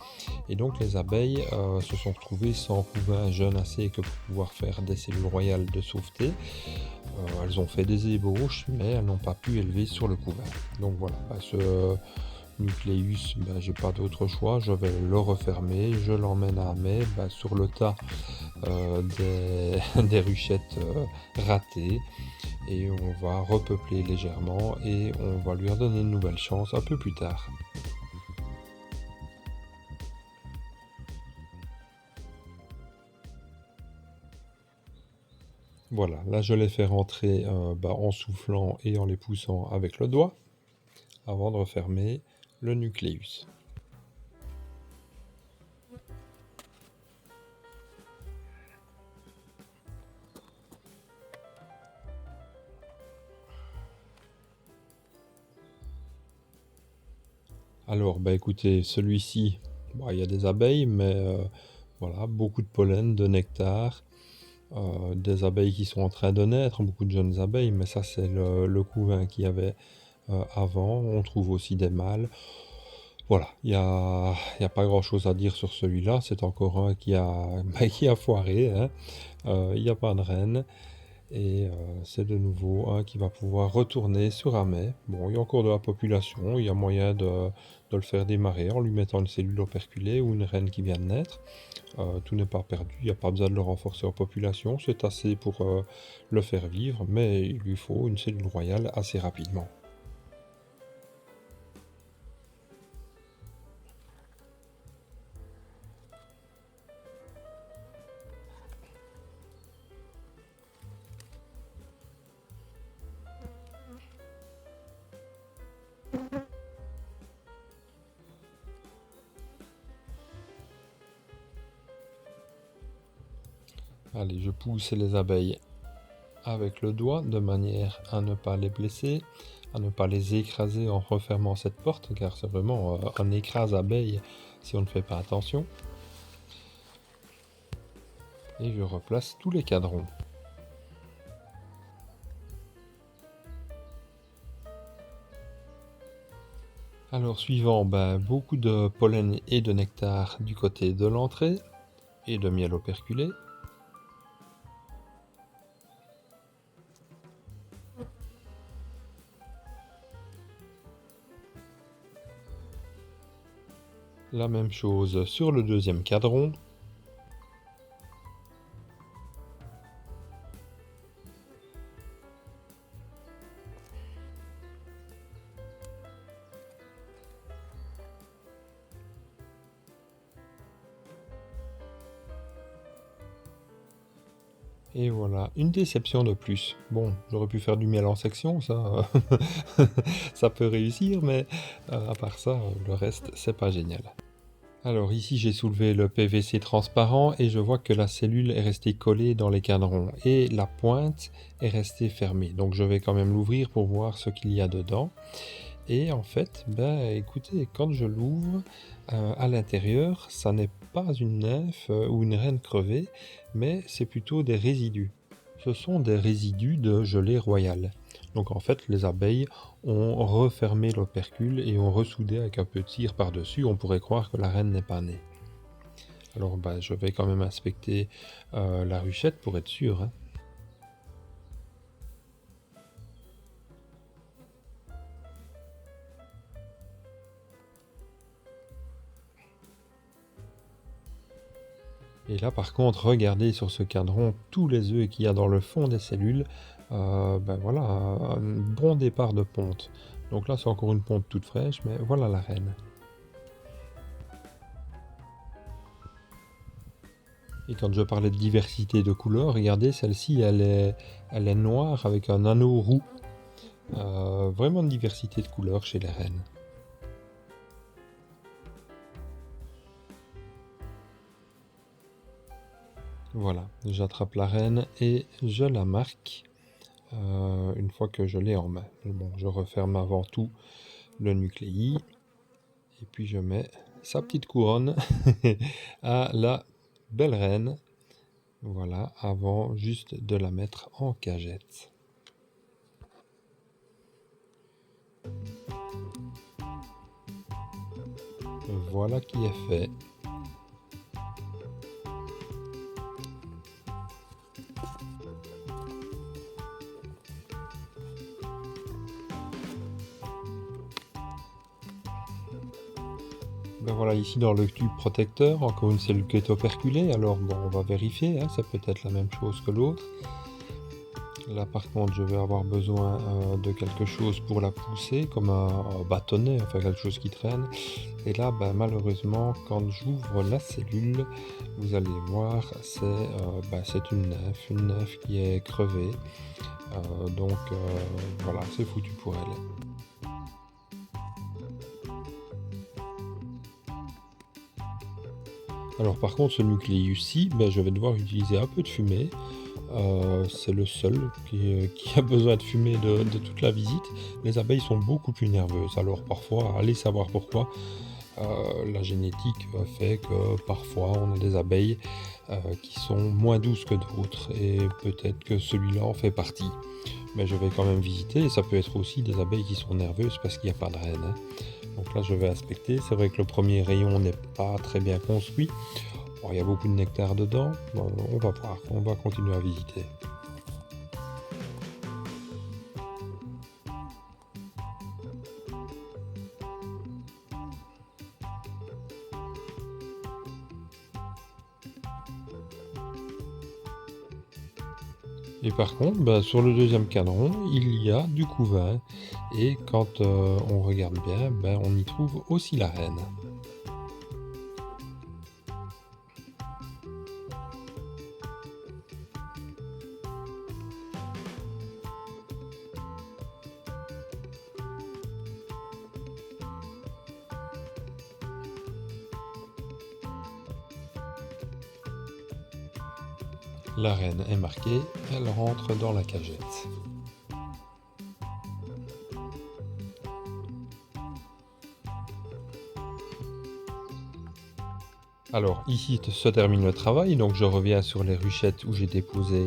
Et donc les abeilles se sont retrouvées sans couvain jeune assez que pour pouvoir faire des cellules royales de sauveté. Elles ont fait des ébauches, mais elles n'ont pas pu élever sur le couvain. Donc voilà, ce nucléus, j'ai pas d'autre choix, je vais le refermer, je l'emmène à mai sur le tas des ruchettes ratées et on va repeupler légèrement et on va lui redonner une nouvelle chance un peu plus tard. Voilà, là je les fais rentrer en soufflant et en les poussant avec le doigt avant de refermer le nucléus. Alors, écoutez, celui-ci, il y a des abeilles, mais voilà, beaucoup de pollen, de nectar, des abeilles qui sont en train de naître, beaucoup de jeunes abeilles, mais ça c'est le couvain qu'il y avait avant. On trouve aussi des mâles. Voilà, il y a pas grand-chose à dire sur celui-là. C'est encore un qui qui a foiré, hein. Il n'y a pas de reine. Et c'est de nouveau un qui va pouvoir retourner sur Amet. Bon, il y a encore de la population, il y a moyen de le faire démarrer en lui mettant une cellule operculée ou une reine qui vient de naître. Tout n'est pas perdu, il n'y a pas besoin de le renforcer en population, c'est assez pour le faire vivre, mais il lui faut une cellule royale assez rapidement. Allez, je pousse les abeilles avec le doigt de manière à ne pas les blesser, à ne pas les écraser en refermant cette porte, car c'est vraiment un écrase abeille si on ne fait pas attention. Et je replace tous les cadrons. Alors suivant, beaucoup de pollen et de nectar du côté de l'entrée et de miel operculé. La même chose sur le deuxième cadron. Et voilà, une déception de plus. Bon, j'aurais pu faire du miel en section, ça, ça peut réussir, mais à part ça, le reste, c'est pas génial. Alors ici, j'ai soulevé le PVC transparent et je vois que la cellule est restée collée dans les cadrons et la pointe est restée fermée. Donc je vais quand même l'ouvrir pour voir ce qu'il y a dedans. Et en fait, écoutez, quand je l'ouvre, à l'intérieur, ça n'est pas une nymphe ou une reine crevée, mais c'est plutôt des résidus. Ce sont des résidus de gelée royale. Donc en fait, les abeilles ont refermé l'opercule et ont ressoudé avec un peu de cire par-dessus. On pourrait croire que la reine n'est pas née. Alors je vais quand même inspecter la ruchette pour être sûr, hein. Et là par contre, regardez sur ce cadran tous les œufs qu'il y a dans le fond des cellules. Voilà, un bon départ de ponte. Donc là c'est encore une ponte toute fraîche, mais voilà la reine. Et quand je parlais de diversité de couleurs, regardez celle-ci, elle est noire avec un anneau roux. Vraiment une diversité de couleurs chez les reines. Voilà, j'attrape la reine et je la marque une fois que je l'ai en main. Bon, je referme avant tout le nucléi et puis je mets sa petite couronne à la belle reine. Voilà, avant juste de la mettre en cagette. Voilà qui est fait. Voilà, ici dans le tube protecteur, encore une cellule qui est operculée. Alors bon, on va vérifier, hein, ça peut être la même chose que l'autre. Là par contre je vais avoir besoin de quelque chose pour la pousser, comme un bâtonnet, enfin quelque chose qui traîne. Et là malheureusement quand j'ouvre la cellule, vous allez voir c'est une nymphe qui est crevée. Voilà, c'est foutu pour elle. Alors par contre ce nucléus-ci, je vais devoir utiliser un peu de fumée. C'est le seul qui a besoin de fumer de toute la visite. Les abeilles sont beaucoup plus nerveuses, alors parfois, allez savoir pourquoi, la génétique fait que parfois on a des abeilles qui sont moins douces que d'autres, et peut-être que celui-là en fait partie. Mais je vais quand même visiter, et ça peut être aussi des abeilles qui sont nerveuses parce qu'il n'y a pas de reine, hein. Donc là je vais inspecter, c'est vrai que le premier rayon n'est pas très bien construit. Bon, il y a beaucoup de nectar dedans, bon, on va voir, on va continuer à visiter. Et par contre, sur le deuxième cadran, il y a du couvain, et quand on regarde bien, on y trouve aussi la reine. La reine est marquée, elle rentre dans la cagette. Alors ici se termine le travail, donc je reviens sur les ruchettes où j'ai déposé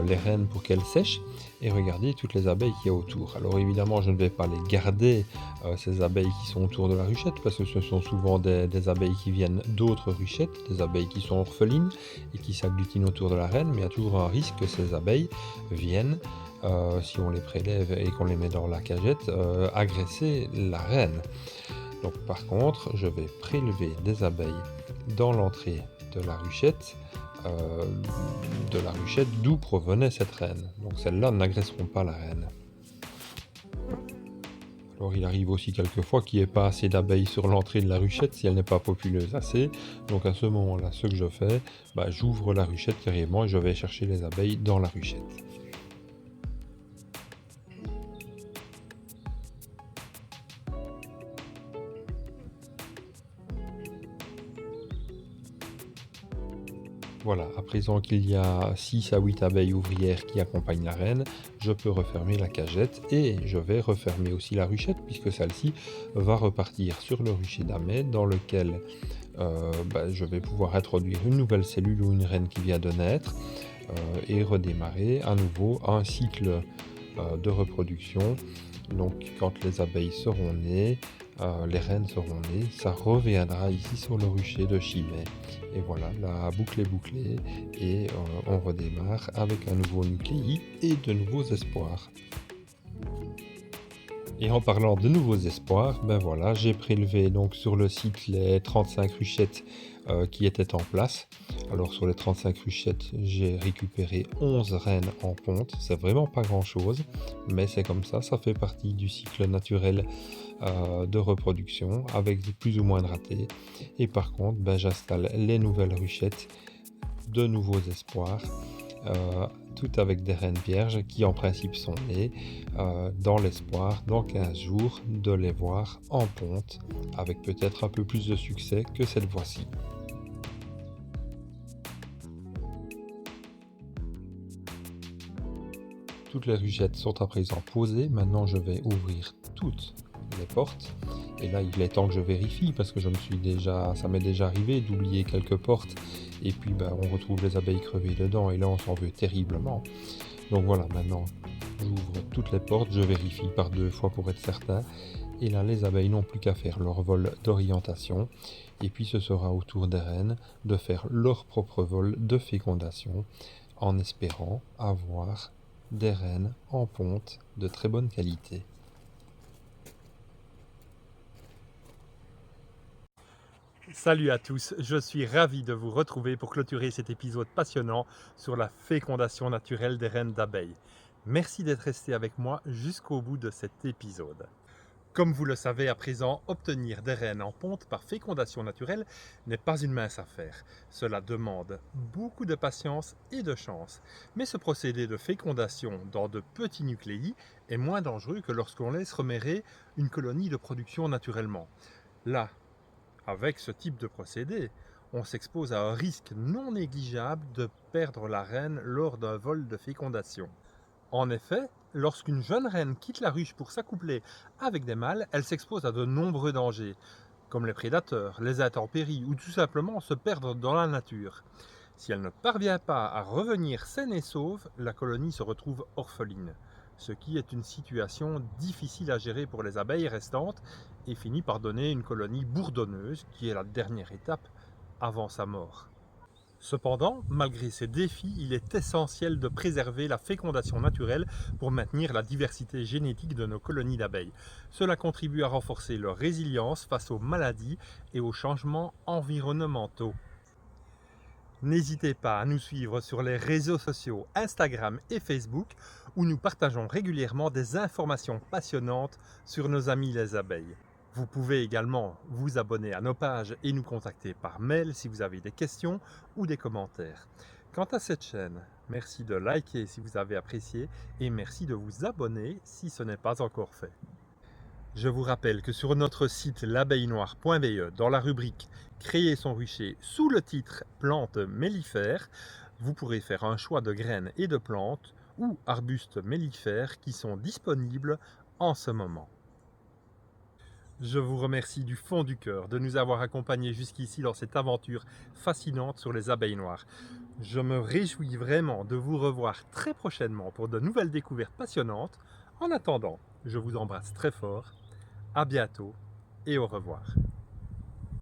les reines pour qu'elles sèchent, et regardez toutes les abeilles qu'il y a autour. Alors évidemment je ne vais pas les garder, ces abeilles qui sont autour de la ruchette, parce que ce sont souvent des abeilles qui viennent d'autres ruchettes, des abeilles qui sont orphelines et qui s'agglutinent autour de la reine, mais il y a toujours un risque que ces abeilles viennent, si on les prélève et qu'on les met dans la cagette, agresser la reine. Donc par contre, je vais prélever des abeilles dans l'entrée de la ruchette d'où provenait cette reine. Donc celles-là n'agresseront pas la reine. Alors il arrive aussi quelquefois qu'il n'y ait pas assez d'abeilles sur l'entrée de la ruchette si elle n'est pas populeuse assez. Donc à ce moment-là, ce que je fais, j'ouvre la ruchette carrément et je vais chercher les abeilles dans la ruchette. Voilà, à présent qu'il y a 6 à 8 abeilles ouvrières qui accompagnent la reine, je peux refermer la cagette, et je vais refermer aussi la ruchette, puisque celle-ci va repartir sur le rucher d'amet dans lequel je vais pouvoir introduire une nouvelle cellule ou une reine qui vient de naître, et redémarrer à nouveau un cycle de reproduction. Donc quand les abeilles seront nées, les reines seront nées, ça reviendra ici sur le rucher de Chimay. Et voilà, la boucle est bouclée, et on redémarre avec un nouveau nucléi et de nouveaux espoirs. Et en parlant de nouveaux espoirs, voilà, j'ai prélevé donc sur le site les 35 ruchettes qui étaient en place. Alors sur les 35 ruchettes, j'ai récupéré 11 reines en ponte. C'est vraiment pas grand chose, mais c'est comme ça fait partie du cycle naturel de reproduction, avec plus ou moins de ratés. Et par contre, j'installe les nouvelles ruchettes, de nouveaux espoirs, tout avec des reines vierges qui en principe sont nées, dans l'espoir dans 15 jours de les voir en ponte, avec peut-être un peu plus de succès que cette fois-ci. Toutes les ruchettes sont à présent posées. Maintenant je vais ouvrir toutes les portes, et là il est temps que je vérifie, parce que ça m'est déjà arrivé d'oublier quelques portes, et puis on retrouve les abeilles crevées dedans, et là on s'en veut terriblement. Donc voilà, maintenant j'ouvre toutes les portes, je vérifie par 2 fois pour être certain, et là les abeilles n'ont plus qu'à faire leur vol d'orientation, et puis ce sera au tour des reines de faire leur propre vol de fécondation, en espérant avoir des reines en ponte de très bonne qualité. Salut à tous, je suis ravi de vous retrouver pour clôturer cet épisode passionnant sur la fécondation naturelle des reines d'abeilles. Merci d'être resté avec moi jusqu'au bout de cet épisode. Comme vous le savez à présent, obtenir des reines en ponte par fécondation naturelle n'est pas une mince affaire. Cela demande beaucoup de patience et de chance. Mais ce procédé de fécondation dans de petits nucléi est moins dangereux que lorsqu'on laisse remérer une colonie de production naturellement. Là, avec ce type de procédé, on s'expose à un risque non négligeable de perdre la reine lors d'un vol de fécondation. En effet, lorsqu'une jeune reine quitte la ruche pour s'accoupler avec des mâles, elle s'expose à de nombreux dangers, comme les prédateurs, les intempéries ou tout simplement se perdre dans la nature. Si elle ne parvient pas à revenir saine et sauve, la colonie se retrouve orpheline, ce qui est une situation difficile à gérer pour les abeilles restantes et finit par donner une colonie bourdonneuse qui est la dernière étape avant sa mort. Cependant, malgré ces défis, il est essentiel de préserver la fécondation naturelle pour maintenir la diversité génétique de nos colonies d'abeilles. Cela contribue à renforcer leur résilience face aux maladies et aux changements environnementaux. N'hésitez pas à nous suivre sur les réseaux sociaux Instagram et Facebook où nous partageons régulièrement des informations passionnantes sur nos amis les abeilles. Vous pouvez également vous abonner à nos pages et nous contacter par mail si vous avez des questions ou des commentaires. Quant à cette chaîne, merci de liker si vous avez apprécié et merci de vous abonner si ce n'est pas encore fait. Je vous rappelle que sur notre site l'abeillenoire.be, dans la rubrique « Créer son rucher » sous le titre « Plantes mellifères », vous pourrez faire un choix de graines et de plantes ou arbustes mellifères qui sont disponibles en ce moment. Je vous remercie du fond du cœur de nous avoir accompagnés jusqu'ici dans cette aventure fascinante sur les abeilles noires. Je me réjouis vraiment de vous revoir très prochainement pour de nouvelles découvertes passionnantes. En attendant, je vous embrasse très fort. À bientôt et au revoir.